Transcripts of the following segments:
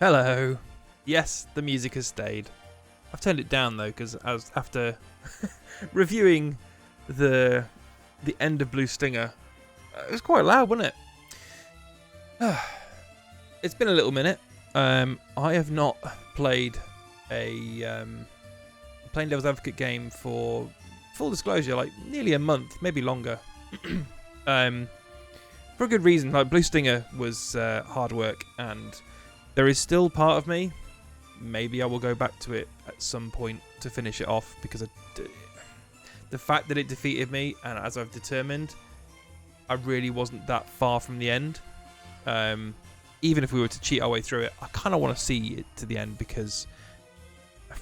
Hello. Yes, the music has stayed. I've turned it down though because after reviewing the end of Blue Stinger, it was quite loud, wasn't it? It's been a little minute. I have not played a Playing Devil's Advocate game for full disclosure, like nearly a month, maybe longer. For a good reason. Like Blue Stinger was hard work, and there is still part of me. Maybe I will go back to it at some point to finish it off, because the fact that it defeated me, and as I've determined, I really wasn't that far from the end. Even if we were to cheat our way through it, I kind of want to see it to the end because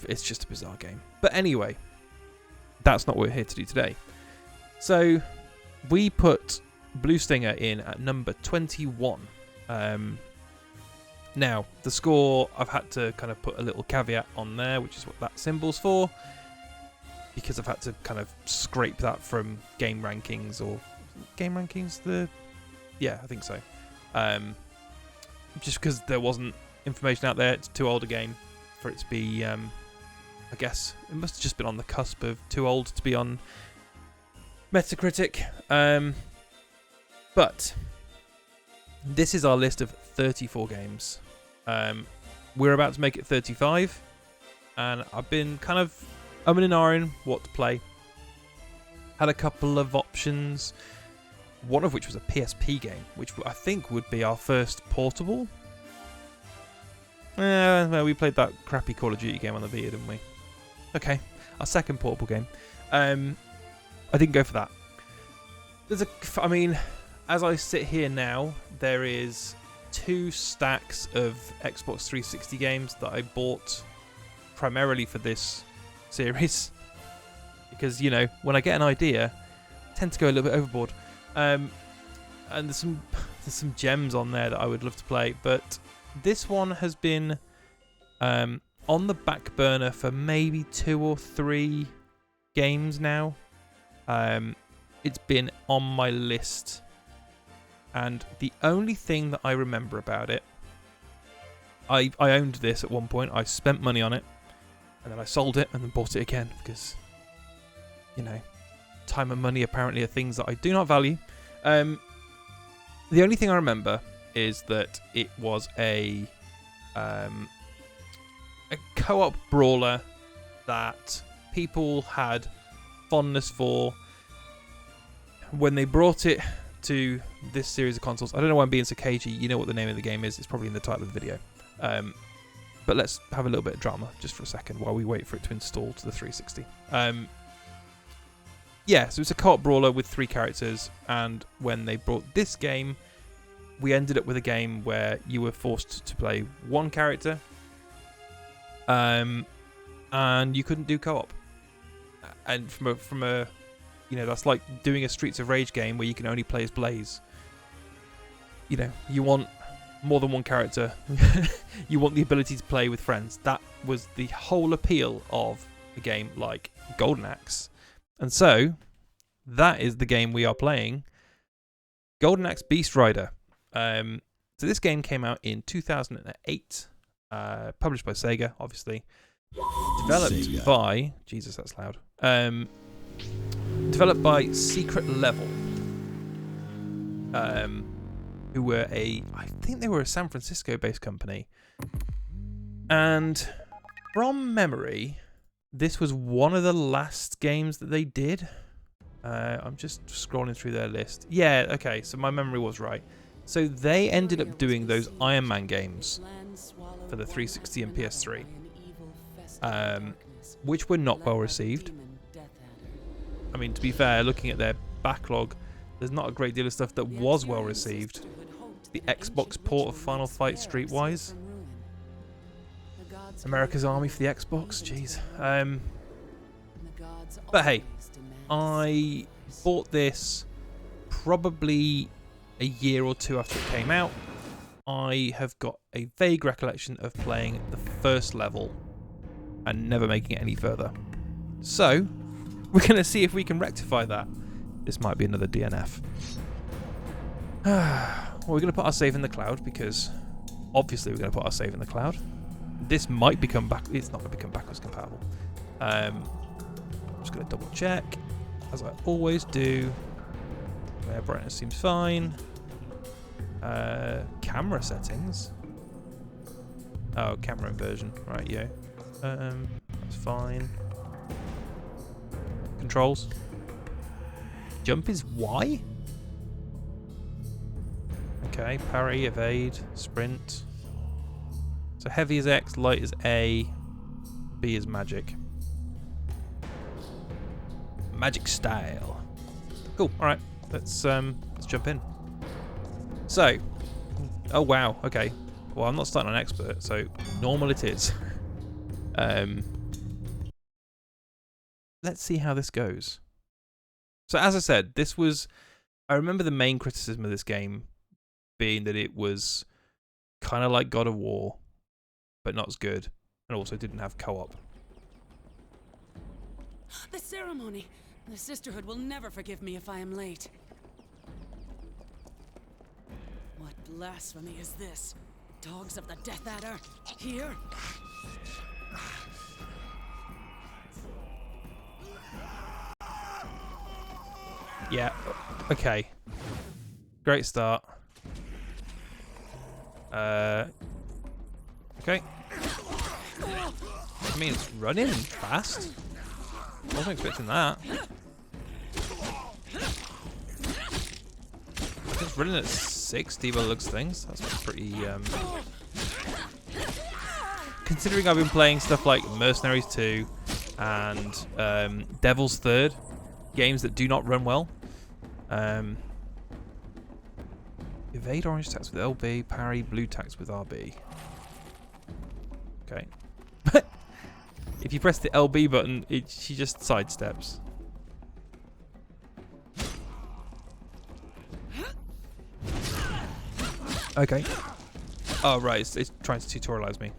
it's just a bizarre game. But anyway, that's not what we're here to do today. So we put Blue Stinger in at number 21. Now, the score, I've had to kind of put a little caveat on there, which is what that symbol's for, because I've had to kind of scrape that from game rankings, or game rankings? Yeah, I think so. Just because there wasn't information out there. It's too old a game for it to be, I guess, it must have just been on the cusp of too old to be on Metacritic. But this is our list of 34 games. We're about to make it 35, and I've been kind of umming and ahhing what to play. Had a couple of options, one of which was a PSP game, which I think would be our first portable. Well, we played that crappy Call of Duty game on the Vita, didn't we? Okay, our second portable game. I didn't go for that. I mean, as I sit here now, there is 2 stacks of Xbox 360 games that I bought primarily for this series, because, you know, when I get an idea, I tend to go a little bit overboard. And there's some gems on there that I would love to play, but this one has been on the back burner for maybe 2 or 3 games now. It's been on my list, and the only thing that I remember about it, I owned this at one point. I spent money on it, and then I sold it and then bought it again because, you know, time and money apparently are things that I do not value. The only thing I remember is that it was a co-op brawler that people had fondness for. When they brought it to this series of consoles, I don't know why I'm being so cagey. You know what the name of the game is. It's probably in the title of the video. But let's have a little bit of drama just for a second while we wait for it to install to the 360. Yeah, so it's a co-op brawler with 3 characters, and when they brought this game, we ended up with a game where you were forced to play one character, and you couldn't do co-op. And from a you know, that's like doing a Streets of Rage game where you can only play as Blaze. You know, you want more than one character. You want the ability to play with friends. That was the whole appeal of a game like Golden Axe. And so, that is the game we are playing. Golden Axe Beast Rider. So this game came out in 2008. Published by Sega, obviously. Developed by... Jesus, that's loud. Developed by Secret Level, who were I think they were a San Francisco-based company. And from memory, this was one of the last games that they did. I'm just scrolling through their list. Yeah, okay, so my memory was right. So they ended up doing those Iron Man games for the 360 and PS3, which were not well received. I mean, to be fair, looking at their backlog, there's not a great deal of stuff that was well received. The Xbox port of Final Fight Streetwise. America's Army for the Xbox, jeez. But hey, I bought this probably a year or 2 after it came out. I have got a vague recollection of playing the first level and never making it any further. So, we're going to see if we can rectify that. This might be another DNF. Well, we're going to put our save in the cloud because Obviously, we're going to put our save in the cloud. This might become back. It's not going to become backwards compatible. I'm just going to double check, as I always do. Brightness seems fine. Camera settings. Oh, camera inversion. Right, yeah. That's fine. Controls. Jump is Y? Okay, parry, evade, sprint. So heavy is X, light is A, B is magic. Magic style. Cool, alright. Let's jump in. So, oh wow, okay. Well, I'm not starting on expert, so normal it is. Let's see how this goes. So as I said, I remember the main criticism of this game being that it was kind of like God of War, but not as good, and also didn't have co-op. The ceremony! The Sisterhood will never forgive me if I am late. What blasphemy is this? Dogs of the Death Adder, here? Yeah, okay. Great start. Okay. I mean, it's running fast. I wasn't expecting that. It's running at 60 by the looks of things. That's pretty, considering I've been playing stuff like Mercenaries 2 and Devil's Third, games that do not run well. Evade orange attacks with LB, parry blue attacks with RB. Okay. If you press the LB button, she just sidesteps. Okay. Oh, right. It's trying to tutorialize me.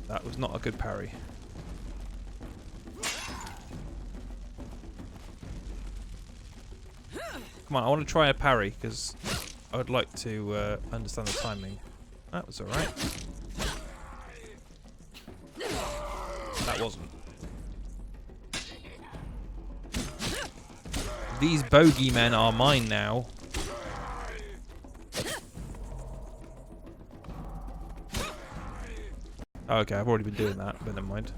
That was not a good parry. Come on, I want to try a parry because I would like to understand the timing. That was alright. That wasn't. These bogeymen are mine now. Oh, okay, I've already been doing that, but never mind.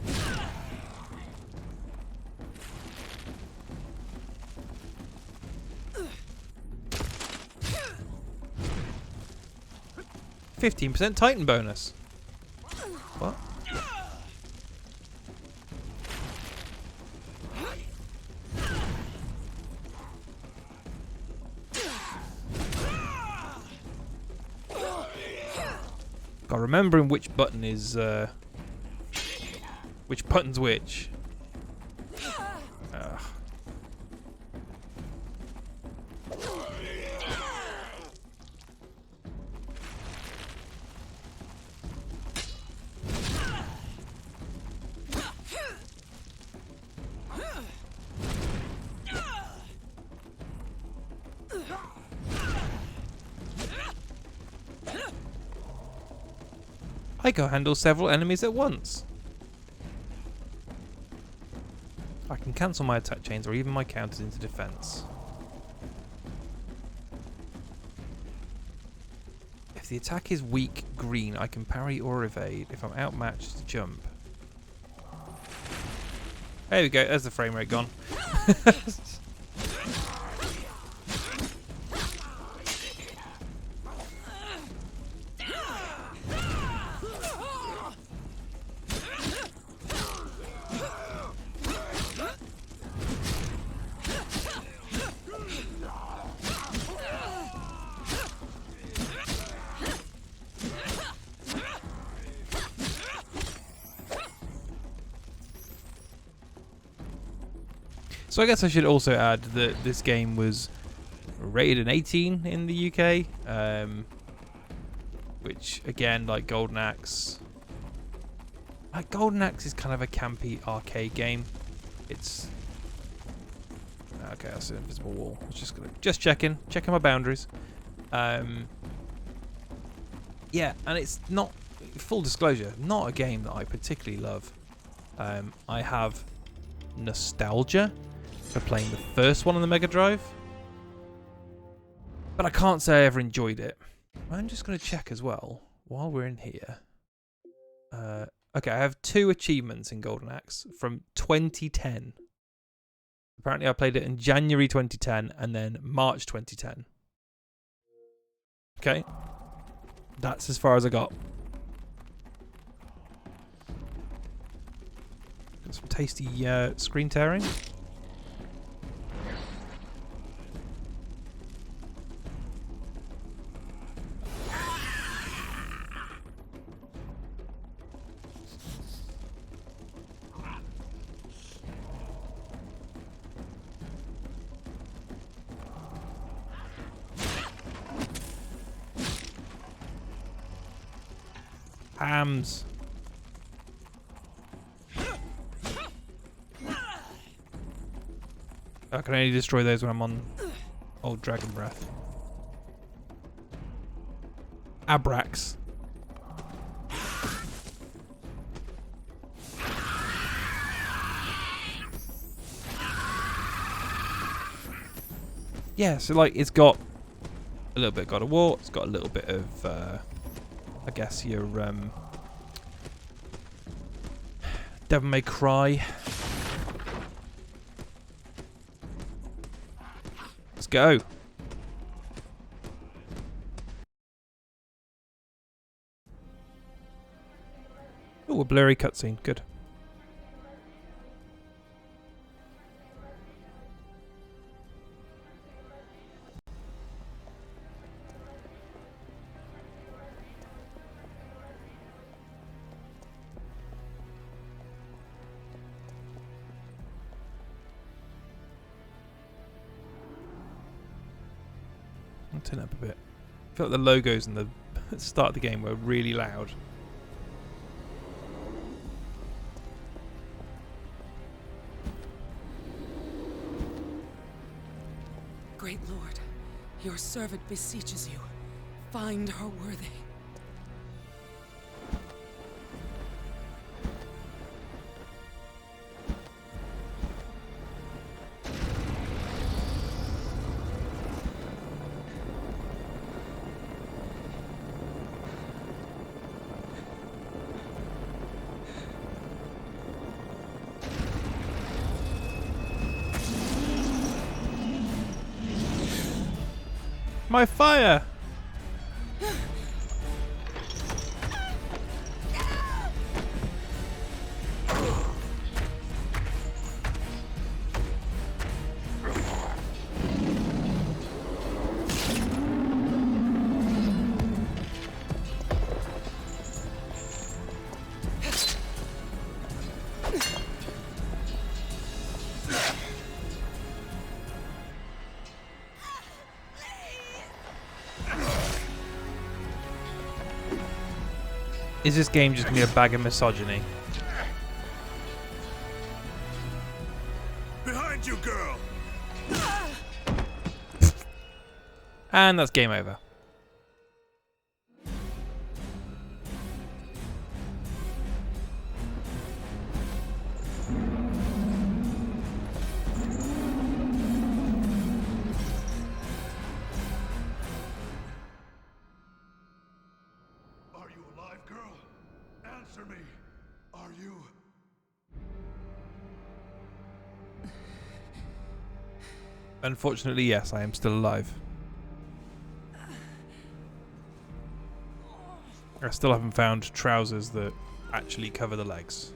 %, Titan bonus. What? God, remembering which button is which button's which. Ugh. I can handle several enemies at once. I can cancel my attack chains or even my counters into defense. If the attack is weak green, I can parry or evade. If I'm outmatched, jump. There we go, there's the frame rate gone. So I guess I should also add that this game was rated an 18 in the UK, which again, like Golden Axe, is kind of a campy arcade game. It's Okay, that's an invisible wall. I was just checking my boundaries. Yeah, and it's not, full disclosure, not a game that I particularly love. I have nostalgia for playing the first one on the Mega Drive, but I can't say I ever enjoyed it. I'm just going to check as well while we're in here. Okay, I have 2 achievements in Golden Axe from 2010. Apparently I played it in January 2010 and then March 2010. Okay. That's as far as I got. Got some tasty screen tearing. Hams. I can only destroy those when I'm on old dragon breath. Abrax. Yeah, so like it's got a little bit of God of War, it's got a little bit of I guess your Devil May Cry. Let's go. Oh, a blurry cutscene. Good. I'll turn it up a bit. I feel like the logos in the start of the game were really loud. Great Lord, your servant beseeches you. Find her worthy. My fire! Is this game just going to be a bag of misogyny? Behind you, girl! And that's game over. Are you alive, girl? Answer me. Are you? Unfortunately, yes, I am still alive. I still haven't found trousers that actually cover the legs.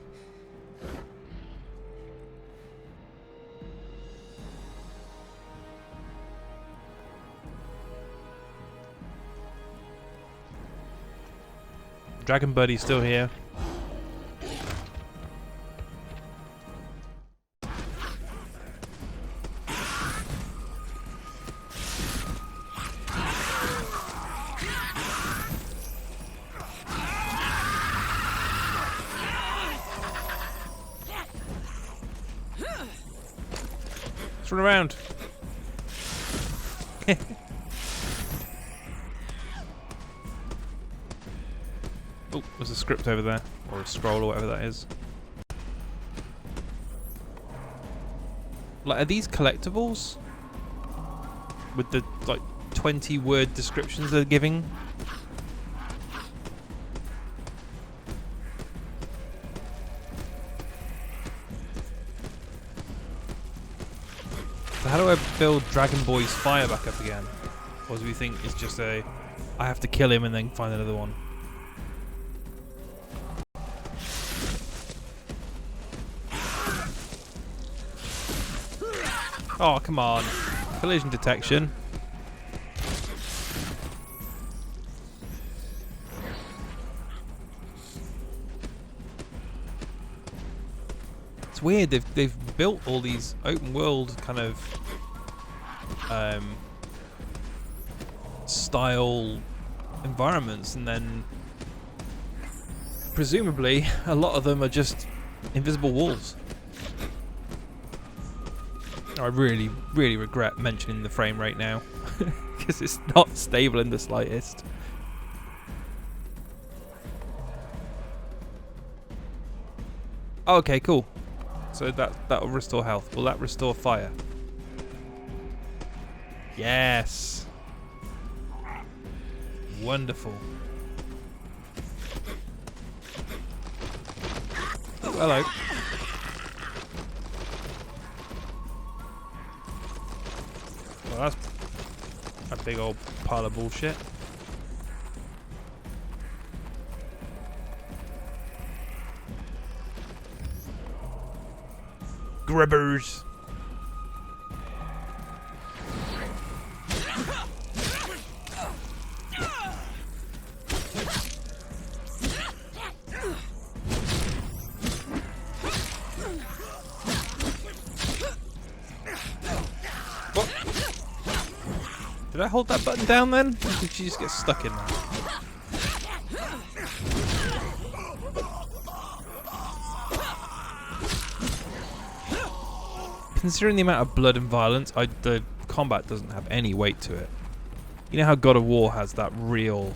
Dragon Buddy's still here. Let's run around. Oh, there's a script over there. Or a scroll or whatever that is. Like, are these collectibles? With the, like, 20-word descriptions they're giving? So how do I build Dragon Boy's fire back up again? Or do we think it's just a... I have to kill him and then find another one? Oh, come on. Collision detection. It's weird. They've built all these open world kind of style environments, and then presumably a lot of them are just invisible walls. I really, really regret mentioning the frame rate now because it's not stable in the slightest. Oh, okay, cool. So that'll restore health. Will that restore fire? Yes. Wonderful. Oh, hello. Well, that's a big old pile of bullshit. Gribbers. Did I hold that button down then? Or did she just get stuck in there? Considering the amount of blood and violence, the combat doesn't have any weight to it. You know how God of War has that real,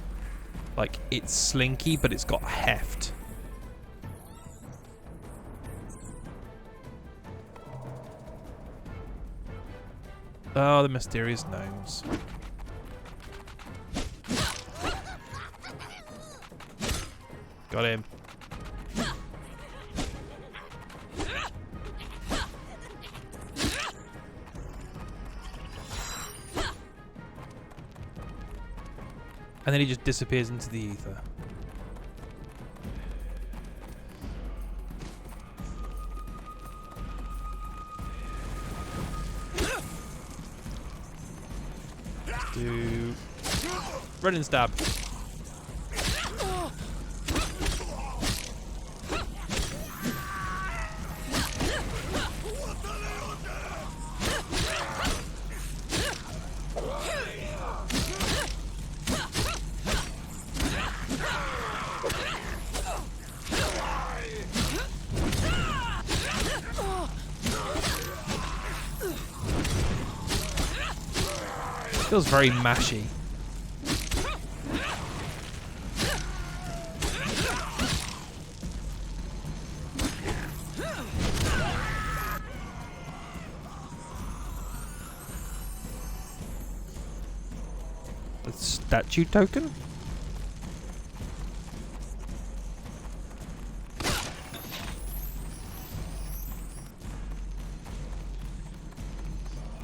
like, it's slinky, but it's got heft. Oh, the mysterious gnomes. Got him. And then he just disappears into the ether. Let's do run and stab. Feels very mashy. A statue token?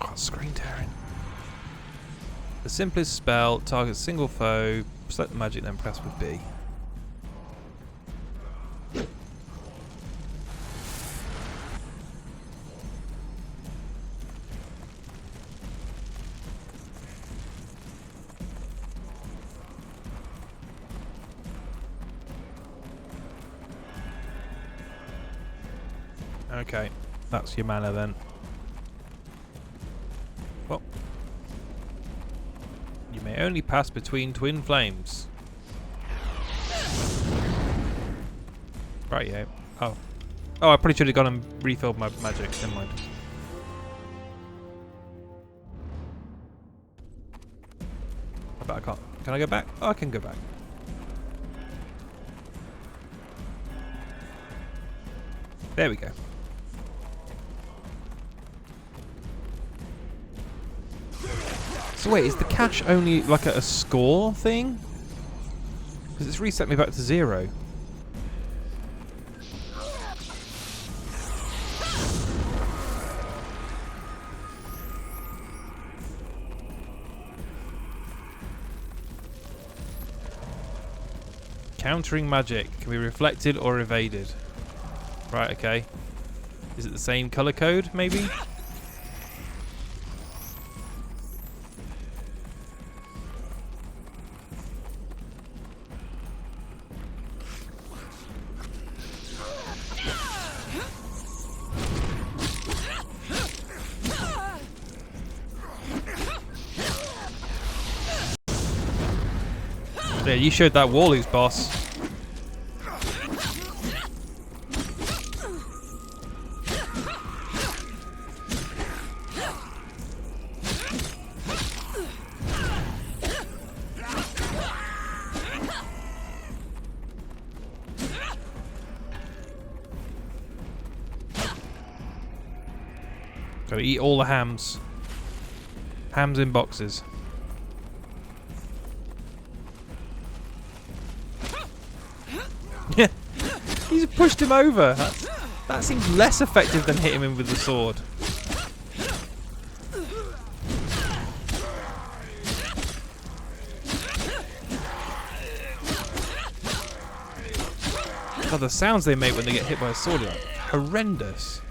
Oh, screen tearing. The simplest spell, targets single foe, select the magic, then press with B. Okay, that's your mana then. Well. You may only pass between twin flames. Right, yeah. Oh. Oh, I probably should have gone and refilled my magic. Never mind. But I can't. Can I go back? Oh, I can go back. There we go. So wait, is the cache only like a score thing? Because it's reset me back to 0. Countering magic can be reflected or evaded. Right, okay. Is it the same color code, maybe? Yeah, you showed that wall who's boss. Gotta eat all the hams. Hams in boxes. Yeah, he's pushed him over. That seems less effective than hitting him with the sword. God, the sounds they make when they get hit by a sword are like horrendous.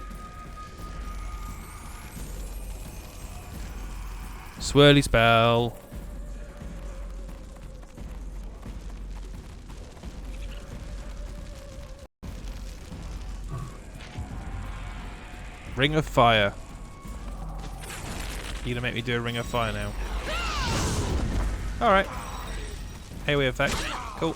Swirly spell. Ring of fire. You're gonna make me do a ring of fire now. Alright. AoE effect. Cool.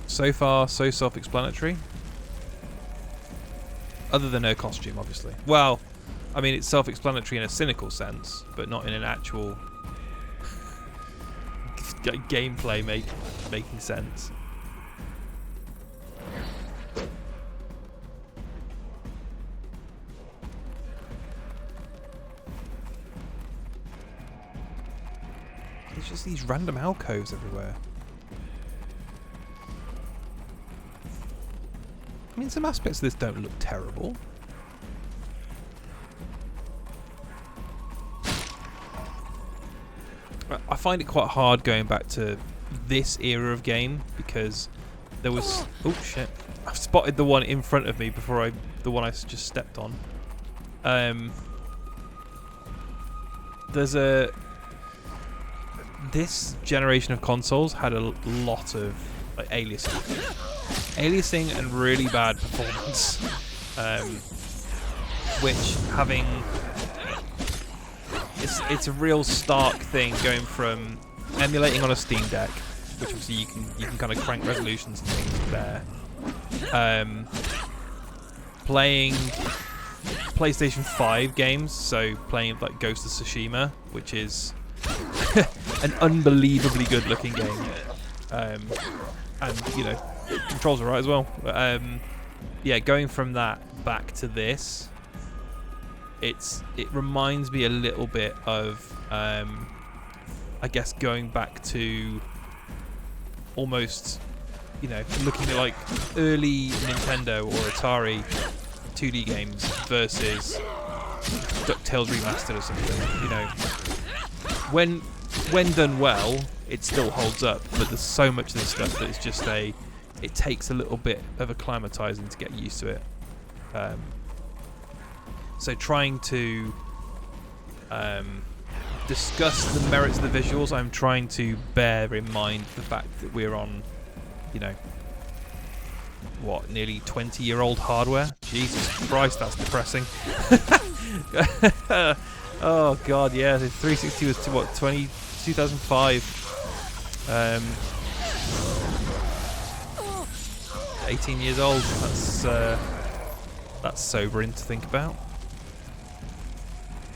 So far, so self-explanatory. Other than her costume, obviously. Well, I mean, it's self-explanatory in a cynical sense, but not in an actual gameplay making sense. There's just these random alcoves everywhere. I mean, some aspects of this don't look terrible. I find it quite hard going back to this era of game because there was... Oh, shit. I've spotted the one in front of me before the one I just stepped on. There's a... This generation of consoles had a lot of like aliasing and really bad performance, which having it's a real stark thing going from emulating on a Steam Deck, which obviously you can kind of crank resolutions and things there, playing PlayStation 5 games, so playing like Ghost of Tsushima, which is an unbelievably good looking game, and you know, controls are right as well. Yeah, going from that back to this, it reminds me a little bit of I guess going back to almost, you know, looking at like early Nintendo or Atari 2D games versus DuckTales Remastered or something. You know, when done well, it still holds up, but there's so much of this stuff that it's just it takes a little bit of acclimatizing to get used to it. So trying to discuss the merits of the visuals, I'm trying to bear in mind the fact that we're on, you know, what, nearly 20-year-old hardware? Jesus Christ, that's depressing. Oh god, yeah, the 360 was to what, 2005. 18 years old. That's That's sobering to think about.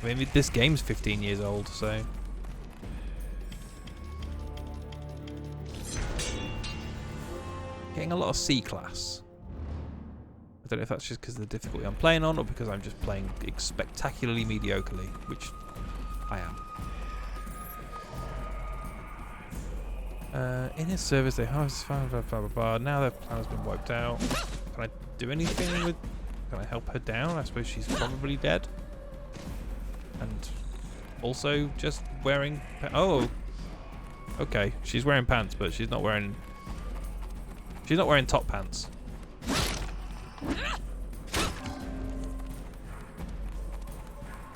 I mean, this game's 15 years old, so... Getting a lot of C-class. I don't know if that's just because of the difficulty I'm playing on, or because I'm just playing spectacularly mediocrely, which I am. In his service, they harvest blah, blah, blah, blah, blah. Now their plan has been wiped out. Can I do anything with... Can I help her down? I suppose she's probably dead. And also just wearing... Oh! Okay, she's wearing pants, but she's not wearing... She's not wearing top pants.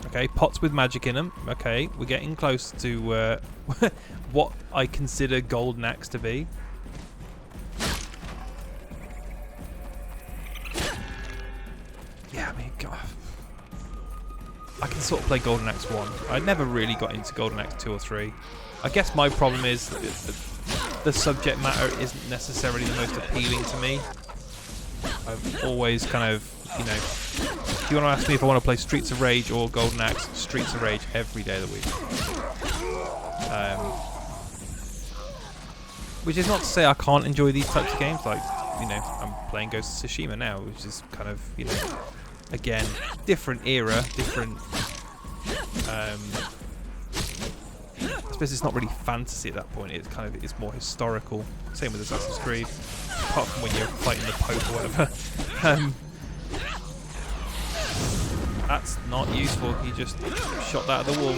Okay, pots with magic in them. Okay, we're getting close to what I consider golden axe to be. Yeah, I mean, God. I can sort of play Golden Axe 1. I never really got into Golden Axe 2 or 3. I guess my problem is that the subject matter isn't necessarily the most appealing to me. I've always kind of, you know, if you want to ask me if I want to play Streets of Rage or Golden Axe, Streets of Rage every day of the week. Which is not to say I can't enjoy these types of games, like, you know, I'm playing Ghost of Tsushima now, which is kind of, you know, again, different era, different, I suppose it's not really fantasy at that point, it's kind of, it's more historical. Same with Assassin's Creed, apart from when you're fighting the Pope or whatever. That's not useful, he just shot that at the wall.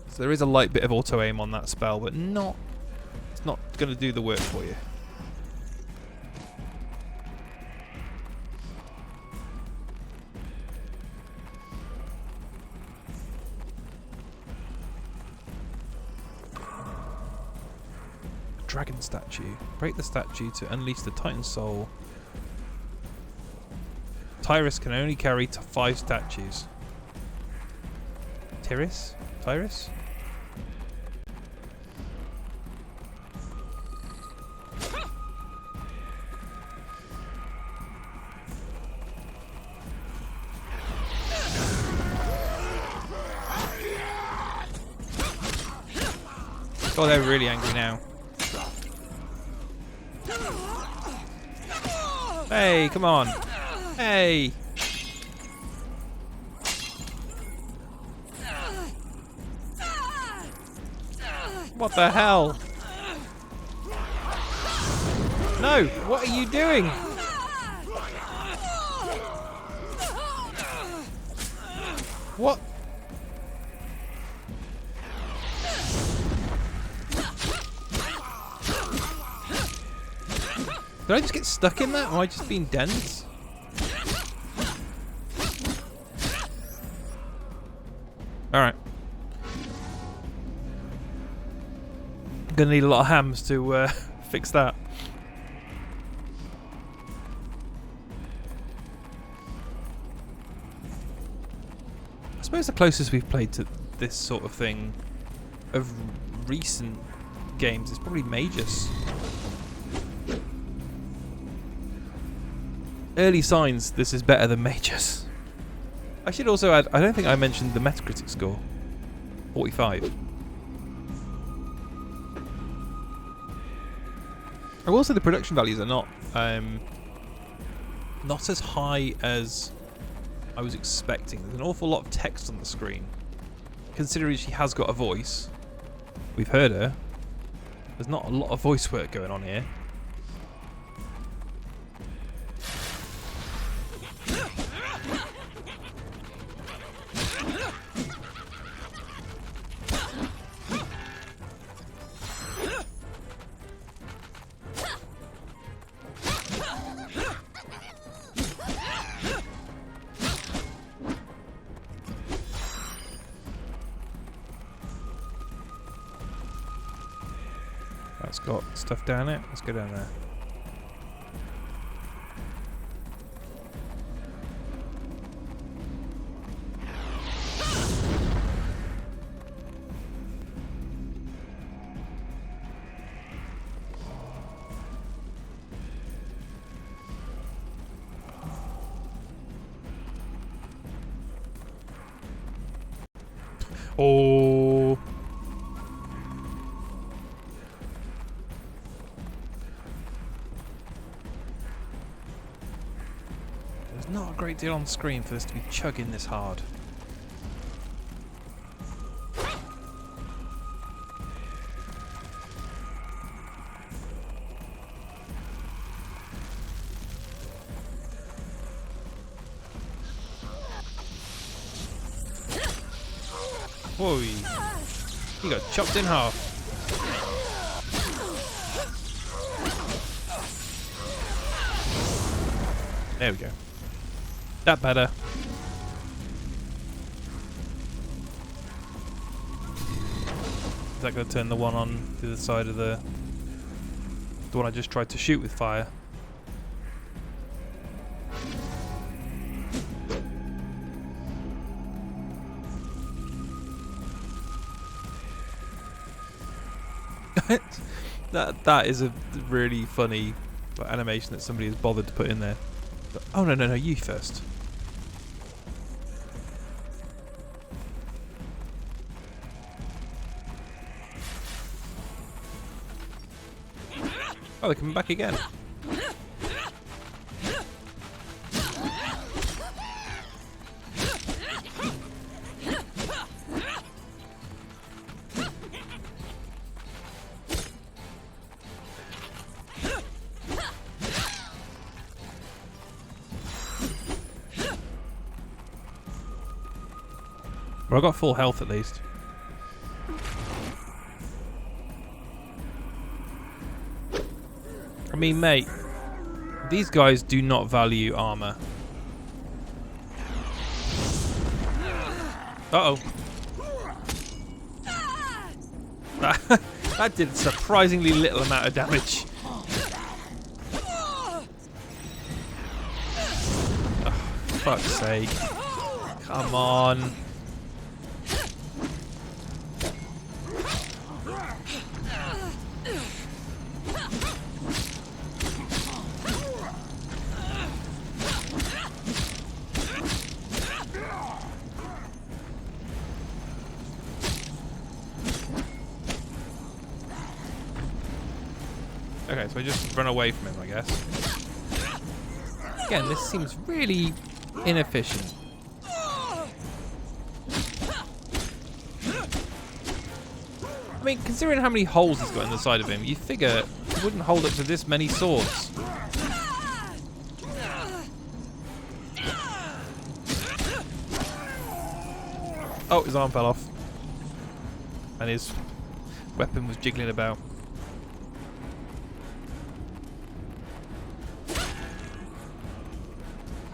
So there is a light bit of auto-aim on that spell, but not... It's not going to do the work for you. Dragon statue. Break the statue to unleash the Titan soul. Tyrus can only carry 5 statues. Tyrus? Tyrus? Oh, they're really angry now. Hey, come on. Hey. What the hell? No, what are you doing? What? Did I just get stuck in that? Am I just being dense? Alright. I'm gonna need a lot of hams to fix that. I suppose the closest we've played to this sort of thing of recent games is probably Magus. Early signs this is better than Magus. I should also add, I don't think I mentioned the Metacritic score. 45. I will say the production values are not as high as I was expecting. There's an awful lot of text on the screen. Considering she has got a voice, we've heard her. There's not a lot of voice work going on here. That's got stuff down it. Let's go down there. Oh. There's not a great deal on screen for this to be chugging this hard. Whoa. He got chopped in half. There we go. That better. Is that going to turn the one on the other side of the one I just tried to shoot with fire? That is a really funny animation that somebody has bothered to put in there. But, oh no, you first. Oh, they're coming back again. Well, I got full health at least. I mean, mate, these guys do not value armor. Uh-oh. That did surprisingly little amount of damage. Oh, fuck's sake. Come on. Okay, so I just run away from him, I guess. Again, this seems really inefficient. I mean, considering how many holes he's got in the side of him, you'd figure he wouldn't hold up to this many swords. Oh, his arm fell off. And his weapon was jiggling about.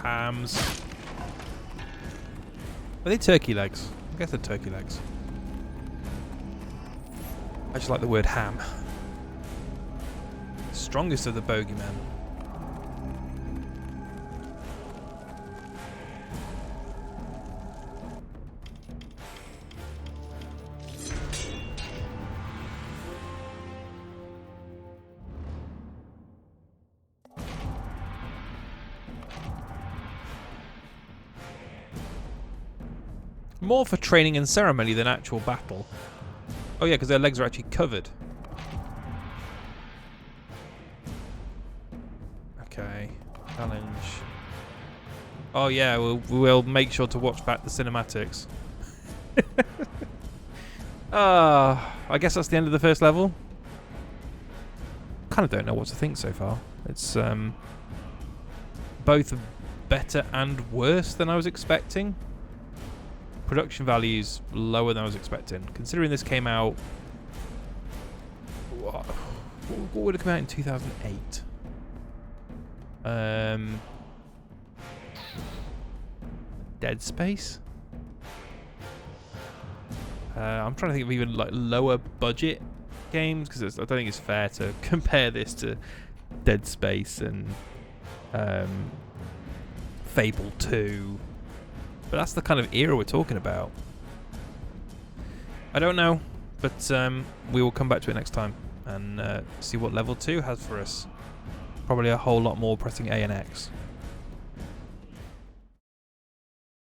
Hams. Are they turkey legs? I guess they're turkey legs. I just like the word ham. Strongest of the bogeymen. More for training and ceremony than actual battle. Oh yeah, because their legs are actually covered. Okay, challenge. Oh yeah, we'll make sure to watch back the cinematics. I guess that's the end of the first level. Kind of don't know what to think so far. It's both better and worse than I was expecting. Production values lower than I was expecting. Considering this came out... What would it come out in 2008? Dead Space? I'm trying to think of even like lower budget games, because I don't think it's fair to compare this to Dead Space and Fable 2. But that's the kind of era we're talking about. I don't know, but we will come back to it next time and see what level 2 has for us. Probably a whole lot more pressing A and X.